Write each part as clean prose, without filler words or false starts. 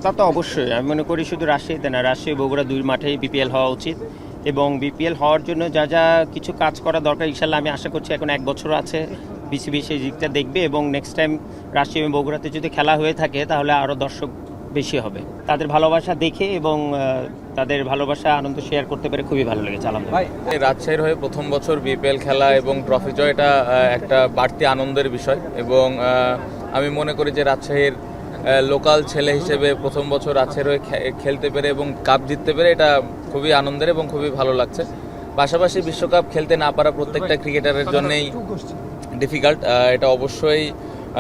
তা তো অবশ্যই আমি মনে করি শুধু রাজশাহীতে না, রাজশাহী বগুড়া দুই মাঠেই বিপিএল হওয়া উচিত এবং বিপিএল হওয়ার জন্য যা যা কিছু কাজ করা দরকার ইনশাল্লাহ আমি আশা করছি এখন 1 বছর আছে বিসিবি সেই দিকটা দেখবে এবং নেক্সট টাইম রাজশাহী এবং বগুড়াতে যদি খেলা হয়ে থাকে তাহলে আরও দর্শক বেশি হবে। তাদের ভালোবাসা দেখে এবং তাদের ভালোবাসা আনন্দ শেয়ার করতে পেরে খুবই ভালো লেগেছে আলহামদুলিল্লাহ। রাজশাহীর হয়ে প্রথম বছর বিপিএল খেলা এবং ট্রফি জয় এটা একটা বাড়তি আনন্দের বিষয় এবং আমি মনে করি যে রাজশাহীর লোকাল ছেলে হিসেবে প্রথম বছর রাজশাহীর হয়ে খেলতে পেরে এবং কাপ জিততে পেরে এটা খুবই আনন্দের এবং খুবই ভালো লাগছে। পাশাপাশি বিশ্বকাপ খেলতে না পারা প্রত্যেকটা ক্রিকেটারের জন্যই ডিফিকাল্ট, এটা অবশ্যই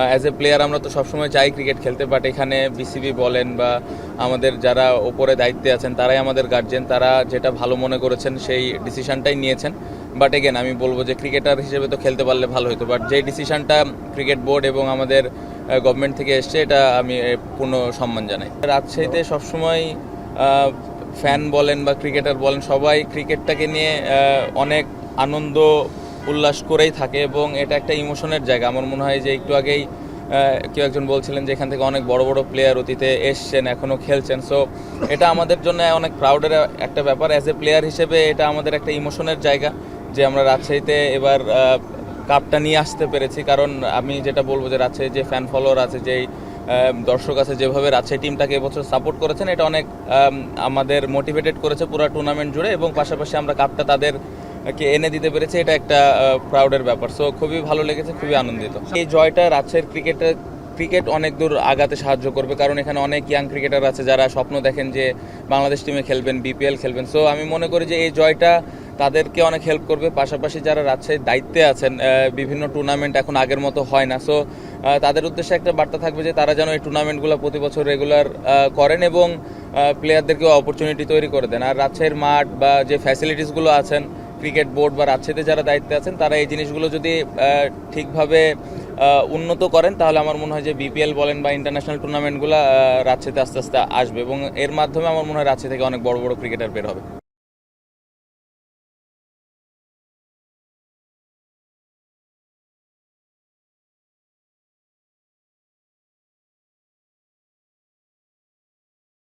অ্যাজ এ প্লেয়ার আমরা তো সবসময় চাই ক্রিকেট খেলতে, বাট এখানে বিসিবি বলেন বা আমাদের যারা ওপরে দায়িত্বে আছেন তারাই আমাদের গার্জেন, তারা যেটা ভালো মনে করেছেন সেই ডিসিশনটাই নিয়েছেন। বাট এগেন আমি বলবো যে ক্রিকেটার হিসেবে তো খেলতে পারলে ভালো হতো, বাট যেই ডিসিশনটা ক্রিকেট বোর্ড এবং আমাদের গভর্নমেন্ট থেকে এসছে এটা আমি পূর্ণ সম্মান জানাই। রাজশাহীতে সবসময় ফ্যান বলেন বা ক্রিকেটার বলেন সবাই ক্রিকেটটাকে নিয়ে অনেক আনন্দ উল্লাস করেই থাকে এবং এটা একটা ইমোশনের জায়গা। আমার মনে হয় যে একটু আগেই কেউ একজন বলছিলেন যে এখান থেকে অনেক বড় বড় প্লেয়ার অতীতে এসছেন এখনও খেলছেন, সো এটা আমাদের জন্য অনেক প্রাউডের একটা ব্যাপার। অ্যাজ এ প্লেয়ার হিসেবে এটা আমাদের একটা ইমোশনের জায়গা যে আমরা রাজশাহীতে এবার কাপটা নিয়ে আসতে পেরেছি। কারণ আমি যেটা বলবো যে রাজশাহীর যে ফ্যান ফলোয়ার আছে, যেই দর্শক আছে, যেভাবে রাজশাহী টিমটাকে এবছর সাপোর্ট করেছেন এটা অনেক আমাদের মোটিভেটেড করেছে পুরো টুর্নামেন্ট জুড়ে এবং পাশাপাশি আমরা কাপটা তাদেরকে এনে দিতে পেরেছি, এটা একটা প্রাউডের ব্যাপার। সো খুবই ভালো লেগেছে, খুবই আনন্দিত। এই জয়টা রাজশাহীর ক্রিকেট অনেক দূর আগাতে সাহায্য করবে, কারণ এখানে অনেক ইয়াং ক্রিকেটার আছে যারা স্বপ্ন দেখেন যে বাংলাদেশ টিমে খেলবেন, বিপিএল খেলবেন। সো আমি মনে করি যে এই জয়টা তাদেরকে অনেক হেল্প করবে। পাশাপাশি যারা রাজশাহীর দায়িত্বে আছেন, বিভিন্ন টুর্নামেন্ট এখন আগের মতো হয় না, সো তাদের উদ্দেশ্যে একটা বার্তা থাকবে যে তারা যেন এই টুর্নামেন্টগুলো প্রতি বছর রেগুলার করেন এবং প্লেয়ারদেরকেও অপরচুনিটি তৈরি করে দেন। আর রাজশাহীর মাঠ বা যে ফ্যাসিলিটিসগুলো আছেন, ক্রিকেট বোর্ড বা রাজশাহীতে যারা দায়িত্বে আছেন তারা এই জিনিসগুলো যদি ঠিকভাবে উন্নত করেন তাহলে আমার মনে হয় যে বিপিএল বলেন বা ইন্টারন্যাশনাল টুর্নামেন্টগুলো রাজশাহীতে আস্তে আস্তে আসবে এবং এর মাধ্যমে আমার মনে হয় রাজশাহী থেকে অনেক বড় বড় ক্রিকেটার বের হবে।